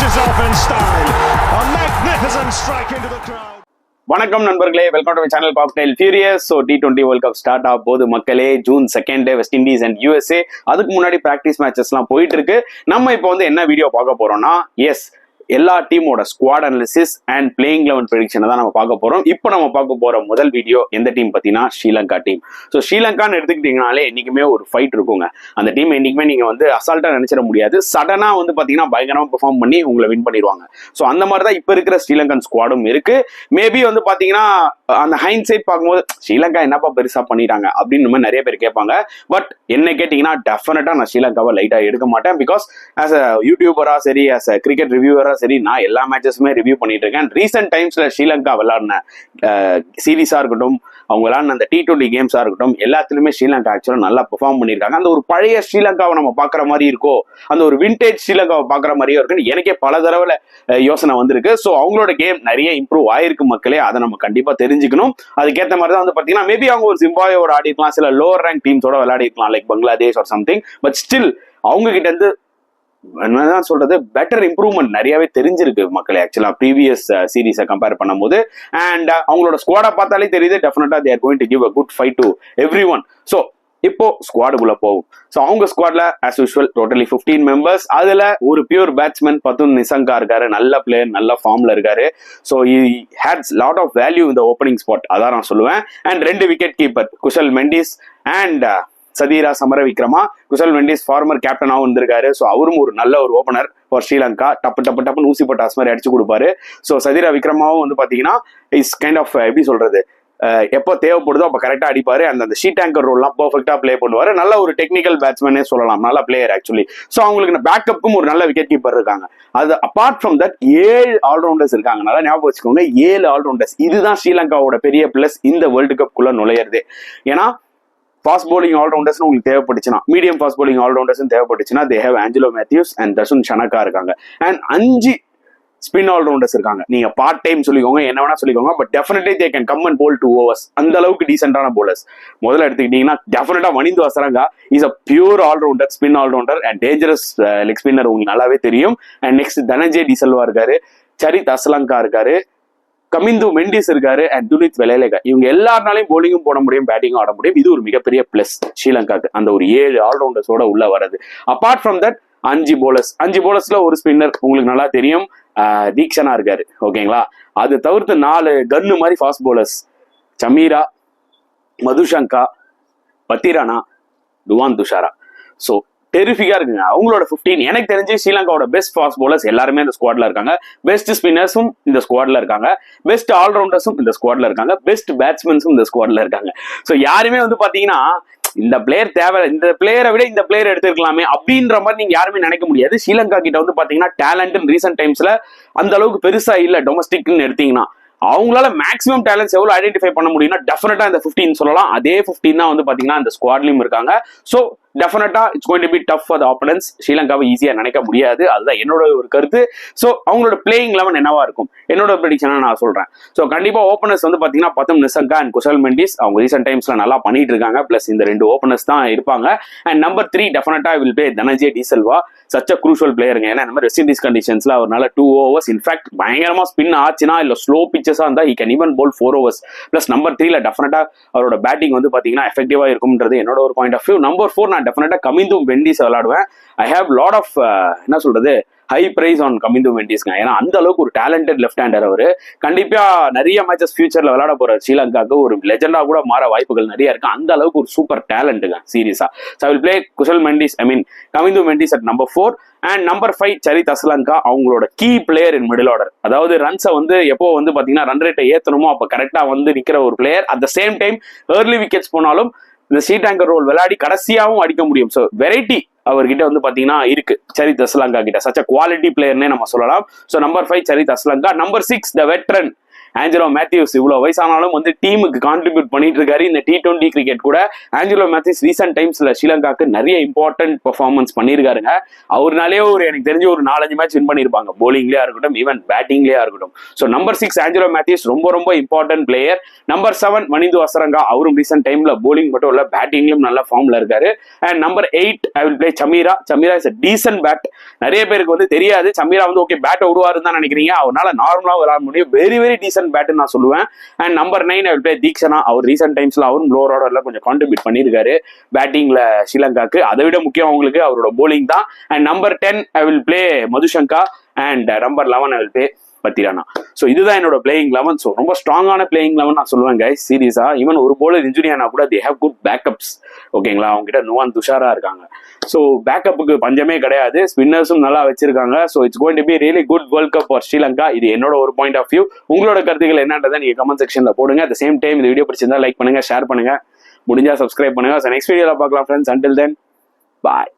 finishes off in style. A magnificent strike into the crowd. வணக்கம் நண்பர்களே, welcome to my channel cocktail furious. So T20 world cup start ஆக போது மக்களே. June 2 west Indies and USA. அதுக்கு முன்னாடி practice மேட்சஸ்லாம் போயிட்டு இருக்கு. நம்ம இப்போ வந்து என்ன வீடியோ பார்க்க போறோம்னா, எல்லா டீமோட ஸ்குவாட் அனாலிசிஸ் அண்ட் பிளேயிங் 11 ப்ரெடிக்ஷனை தான் நம்ம பார்க்க போறோம். இப்போ நம்ம பார்க்க போற முதல் வீடியோ எந்த டீம் பார்த்தீங்கன்னா ஸ்ரீலங்கா டீம். ஸோ ஸ்ரீலங்கான்னு எடுத்துக்கிட்டீங்கனாலே என்னைக்குமே ஒரு ஃபைட் இருக்குங்க. அந்த டீம் என்னைக்குமே நீங்க வந்து அசால்ட்டா நினைச்சிட முடியாது. சடனா வந்து பாத்தீங்கன்னா பயங்கரமா பெர்ஃபார்ம் பண்ணி உங்களை வின் பண்ணிடுவாங்க. ஸோ அந்த மாதிரி தான் இப்போ இருக்கிற ஸ்ரீலங்கன் ஸ்குவாடும் இருக்கு. மேபி வந்து பாத்தீங்கன்னா அந்த ஹைண்ட் பார்க்கும்போது ஸ்ரீலங்கா என்னப்பா பெருசா பண்ணிட்டாங்க அப்படின்னு மாதிரி நிறைய பேர் கேட்பாங்க. பட் என்ன கேட்டீங்கன்னா டெஃபினட்டா நான் ஸ்ரீலங்காவை லைட்டா எடுக்க மாட்டேன். பிகாஸ் ஆஸ் அ யூடியூபரா சரி, ஆஸ் அ கிரிக்கெட் ரிவ்யூவரா சரி, நான் எல்லா மேட்சஸுமே ரிவ்யூ பண்ணிட்டு இருக்கேன். ரீசெண்ட் டைம்ஸ்ல ஸ்ரீலங்கா விளையாடின சீரீஸா இருக்கட்டும், அவங்க விளையாடின அந்த T20 கேம்ஸா இருக்கட்டும், எல்லாத்துலயுமே ஸ்ரீலங்கா ஆக்சுவலா நல்லா பெர்ஃபார்ம் பண்ணியிருக்காங்க. அந்த ஒரு பழைய ஸ்ரீலங்காவை நம்ம பாக்குற மாதிரி இருக்கோ, அந்த ஒரு விண்டேஜ் ஸ்ரீலங்காவை பாக்குற மாதிரியும் இருக்குன்னு எனக்கே பல தடவை யோசனை வந்திருக்கு. ஸோ அவங்களோட கேம் நிறைய இம்ப்ரூவ் ஆயிருக்கு மக்களே. அதை நம்ம கண்டிப்பா தெரிஞ்சுக்கணும். அதுக்கேற்ற மாதிரி தான் வந்து பாத்தீங்கன்னா மேபி அவங்க ஒரு ஜிம்பாப்வேயோட ஆடி இருக்கலாம், சில லோவர் ரேங்க் டீம்ஸோட விளையாடி இருக்கலாம், like Bangladesh or something. But still அவங்க கிட்ட இருந்து என்னதான் சொல்றது, பெட்டர் இம்ப்ரூவ்மெண்ட் நிறையவே தெரிஞ்சிருக்கு மக்களே ஆக்சுவலா ப்ரீவியஸ் சீரீஸை கம்பேர் பண்ணும்போது. அண்ட் அவங்களோட ஸ்குவாடை பார்த்தாலே தெரியுது, டெஃபினட்டா they are going to give a good fight to every one. So இப்போ ஸ்குவாடுக்குள்ள போகும். ஸோ அவங்க ஸ்குவாட்ல ஆஸ் யூஸ்வல் டோட்டலி 15 மெம்பர்ஸ். அதுல ஒரு பியூர் பேட்ஸ்மேன் பத்துன் நிசங்கா இருக்காரு, நல்ல பிளேயர், நல்ல ஃபார்ம்ல இருக்காரு. So he has lot of value இந்த ஓப்பனிங் ஸ்பாட், அதான் நான் சொல்லுவேன். And 2 wicket keeper Kusal Mendis and Sadeera Samarawickrama. Kusal Mendis former கேப்டனாகவும் இருந்திருக்காரு. ஸோ அவரும் ஒரு நல்ல ஒரு ஓப்பனர் ஃபார் ஸ்ரீலங்கா. டப்புன்னு ஊசி பட்டாஸ் மாதிரி அடிச்சு கொடுப்பாரு. ஸோ சதீரா விக்ரமாவும் வந்து பாத்தீங்கன்னா இஸ் கைண்ட் ஆஃப் எப்படி சொல்றது, எப்போ தேவைப்படுதோ அப்போ கரெக்டாக அடிப்பாரு. அந்த ஷீட் டேங்கர் ரோல்லாம் பர்ஃபெக்டா பிளே பண்ணுவாரு. நல்ல ஒரு டெக்னிக்கல் பேட்ஸ்மேனே சொல்லலாம், நல்ல பிளேயர் ஆக்சுவலி. ஸோ அவங்களுக்கு பேக்கப்புக்கும் ஒரு நல்ல விக்கெட் கீப்பர் இருக்காங்க. அது அப்பார்ட் ஃப்ரம் தட் 7 ஆல்ரவுண்டர்ஸ் இருக்காங்க. நல்லா ஞாபகம் வச்சுக்கோங்க, 7 ஆல்ரவுண்டர்ஸ். இதுதான் ஸ்ரீலங்காவோட பெரிய பிளஸ் இந்த வேர்ல்டு கப் குள்ள நுழையிறது. ஏன்னா ஃபாஸ்ட் பவுலிங் ஆல்ரவுண்டர்ஸ் உங்களுக்கு தேவைப்பட்டுச்சுன்னா, மீடியம் ஃபாஸ்ட் பவுலிங் ஆல்ரவுண்டர்ஸ் தேவைப்பட்டுச்சுன்னா they have Angelo Mathews and Dasun Shanaka இருக்காங்க. அண்ட் 5 ஸ்பின் ஆல்ரவுண்டர்ஸ் இருக்காங்க. நீங்க பார்ட் டைம் சொல்லிக்கோங்க, என்ன வேணா சொல்லிக்கோங்க, but definitely they can come and bowl 2 overs. அந்த அளவுக்கு டீசென்டான போலர்ஸ். முதல்ல எடுத்துக்கிட்டீங்கன்னா டெஃபினட்டா Wanindu Hasaranga is a pure allrounder, spin allrounder and dangerous leg spinner, உங்களுக்கு நல்லாவே தெரியும். அண்ட் நெக்ஸ்ட் தனஞ்சய் டிசல்வா இருக்காரு, சரித் அஸ்லங்கா இருக்காரு, கமிந்து மெண்டிஸ் இருக்காரு அண்ட் துனித் வெலேலகா. இவங்க எல்லாருனாலையும் போலிங்கும் போட முடியும், பேட்டிங்கும் ஆட முடியும். இது ஒரு மிகப்பெரிய பிளஸ் ஸ்ரீலங்காக்கு, அந்த ஒரு 7 ஆல்ரவுண்டர்ஸோட உள்ள வர்றது. அப்பார்ட் ஃப்ரம் தட் 5 போலர்ஸ்ல ஒரு ஸ்பின்னர் உங்களுக்கு நல்லா தெரியும், தீக்ஷனா இருக்காரு. ஓகேங்களா? அது தவிர்த்து 4 கன்னு மாதிரி fast bowlers, Sameera, Madushanka, Pathirana, துவான் Dushara. So டெரிஃபிக்கா இருக்குங்க அவங்களோட 15. எனக்கு தெரிஞ்சு ஸ்ரீலங்காவோட பெஸ்ட் ஃபாஸ்ட் போலர்ஸ் எல்லாருமே இந்த ஸ்குவாட்ல இருக்காங்க. பெஸ்ட் ஸ்பின்னர்ஸும் இந்த ஸ்குவாட்ல இருக்காங்க. பெஸ்ட் ஆல்ரவுண்டர்ஸும் இந்த ஸ்குவாட்ல இருக்காங்க. பெஸ்ட் பேட்ஸ்மேன்ஸும் இந்த ஸ்குவாட்ல இருக்காங்க. ஸோ யாருமே வந்து பாத்தீங்கன்னா இந்த பிளேயர் தேவை, இந்த பிளேயரை விட இந்த பிளேயர் எடுத்துருக்கலாமே அப்படின்ற மாதிரி நீங்க யாருமே நினைக்க முடியாது. ஸ்ரீலங்கா கிட்ட வந்து பாத்தீங்கன்னா டேலண்ட் ரீசெண்ட் டைம்ஸ்ல அந்த அளவுக்கு பெருசா இல்ல. டொமஸ்டிக்னு எடுத்தீங்கன்னா அவங்களால மேக்ஸிமம் டேலண்ட்ஸ் எவ்வளவு ஐடென்டிஃபை பண்ண முடியும்னா டெஃபினட்டா இந்த 15 சொல்லலாம். அதே 15 தான் வந்து பாத்தீங்கன்னா இந்த ஸ்குவாட்லயும் இருக்காங்க. ஸோ டெஃபினட்டா it's going to be tough for the opponents. ஸ்ரீலங்காவை ஈஸியா நினைக்க முடியாது, அதுதான் என்னோட ஒரு கருத்து. ஸோ அவங்களோட பிளேயிங் 11 என்னவா இருக்கும் என்னோட ப்ரெடிக்ஷனா நான் சொல்றேன். ஸோ கண்டிப்பா ஓப்பனர்ஸ் வந்து பாத்தீங்கன்னா பத்தும் நிசங்கா அண்ட் குஷல் மெண்டிஸ் அவங்க ரீசெண்ட் டைம்ஸ்ல நல்லா பண்ணிட்டு இருக்காங்க. பிளஸ் இந்த 2 ஓப்பனர்ஸ் தான் இருப்பாங்க. அண்ட் நம்பர் 3 டெஃபினட்டா will play Dhananjaya de Silva. Such a crucial பிளேயருங்க. ஏன்னா இந்த மாதிரி வெஸ்ட் இண்டீஸ் கண்டிஷன்ஸ்ல அவர்னால 2 overs, இன்ஃபேக்ட் பயங்கரமா ஸ்பின் ஆச்சுன்னா இல்ல ஸ்லோ பிச்சஸா இருந்தா he can even bowl 4 overs. Plus number 3ல டெஃபினட்டா அவரோட பேட்டிங் வந்து பாத்தீங்கன்னா எஃபெக்டிவா இருக்கும்ன்றது என்னோட ஒரு பாயிண்ட் ஆஃப் வியூ. நம்பர் 4 நான் டெஃபினட்டா கமிந்து மெண்டிஸ் விளையாடுவேன். ஐ ஹேவ் லாட் ஆஃப் என்ன சொல்றது ஹை பிரைஸ் ஆன் கமிந்து மெண்டிஸ்ங்க. ஏன்னா அந்த அளவுக்கு ஒரு டேலண்டட் லெஃப்ட் ஹேண்டர் அவரு. கண்டிப்பா நிறைய மேட்சஸ் ஃபியூச்சர்ல விளையாட போற ஸ்ரீலங்காக்கு ஒரு லெஜெண்டா கூட மாற வாய்ப்புகள் நிறைய இருக்கு. அந்த அளவுக்கு ஒரு சூப்பர் டேலண்ட்டுங்க சீரியஸா. So I will play Kusal Mendis, Kamindu Mendis at number 4. And number 5 Charith Asalanka. அவங்களோட key player in middle order. அதாவது ரன்ஸை வந்து எப்போ வந்து பாத்தீங்கன்னா ரன் ரேட்டை ஏத்தணுமோ அப்ப கரெக்டா வந்து நிக்கிற ஒரு player. At the same time early wickets போனாலும் இந்த ஷீட் டேங்கர் ரோல் விளையாடி கடைசியாவும் அடிக்க முடியும். ஸோ வெரைட்டி அவர்கிட்ட வந்து பாத்தீங்கன்னா இருக்கு சரித் அஸ்லங்கா கிட்ட. சச் அ குவாலிட்டி பிளேயர்னே நம்ம சொல்லலாம். So number 5 Charith Asalanka. Number 6 த வெட்ரன் ஆஞ்சலோ மேத்யூஸ் இவ்வளவு வயசானாலும் வந்து டீமுக்கு கான்ட்ரிபியூட் பண்ணிட்டு இருக்காரு இந்த T20 கிரிக்கெட் கூட. ஆஞ்சலோ மேத்யூஸ் ரீசெண்ட் டைம்ஸ்ல ஸ்ரீலங்காக்கு நிறைய இம்பார்ட்டன்ட் பெர்ஃபார்மன்ஸ் பண்ணியிருக்காருங்க. அவர்னாலே எனக்கு தெரிஞ்ச ஒரு 4-5 மேட்ச் வின் பண்ணிருப்பாங்க, போலிங்லயா இருக்கட்டும் ஈவன் பேட்டிங்லயா இருக்கட்டும். ஸோ நம்பர் 6 ஆஞ்சலோ மேத்யூஸ் ரொம்ப ரொம்ப important player. Number 7 Wanindu Hasaranga, அவரும் ரீசெண்ட் டைம்ல போலிங் மட்டும் இல்ல பேட்டிங்லயும் நல்ல ஃபார்ம்ல இருக்காரு. And number 8 I will play Chameera. Chameera is a decent bat. நிறைய பேருக்கு வந்து தெரியாது சமீரா வந்து ஓகே பேட் விடுவாருன்னு தான் நினைக்கிறீங்க, அவரால் நார்மலா விளையாட முடியும். வெரி வெரி டீசென்ட் பேட் நான் சொல்லுவேன். And number 9 I will play Theekshana. அவர் ரீசெண்ட் டைம்ஸ்ல அவரும் லோவர் ஆர்டர்ல கொஞ்சம் கான்ட்ரிபியூட் பண்ணியிருக்காரு பேட்டிங்ல ஸ்ரீலங்காக்கு. அதை விட முக்கியம் அவங்களுக்கு அவரோட போலிங் தான். And number 10 I will play Madushanka. And number 11 I will play Pathirana. So இதுதான் என்னோட பிளேயிங் 11. ஸோ ரொம்ப ஸ்ட்ராங்கான பிளேயிங் 11 நான் சொல்லுவேன் கைஸ் சீரியஸா. ஈவன் ஒரு போலர் இன்ஜுரி ஆனா கூட தே ஹேவ் குட் பேக்கப்ஸ். ஓகேங்களா, அவங்க கிட்ட நுவான் துஷாரா இருக்காங்க. ஸோ பேக்கப்புக்கு பஞ்சமே கிடையாது, ஸ்பின்னர்ஸும் நல்லா வச்சிருக்காங்க. So it's going to be really good world cup for Sri Lanka. இது என்னோட ஒரு பாயிண்ட் ஆஃப் வியூ. உங்களோட கருத்துக்கள் என்னன்றதை நீங்க கமெண்ட் செக்ஷன்ல போடுங்க. அட் த சேம் டைம் இந்த வீடியோ பிடிச்சிருந்தா லைக் பண்ணுங்க, ஷேர் பண்ணுங்க, முடிஞ்சா சப்ஸ்கிரைப் பண்ணுங்க. ஸோ நெக்ஸ்ட் வீடியோல பார்க்கலாம் ஃப்ரெண்ட்ஸ். அன்டில் தென் பாய்.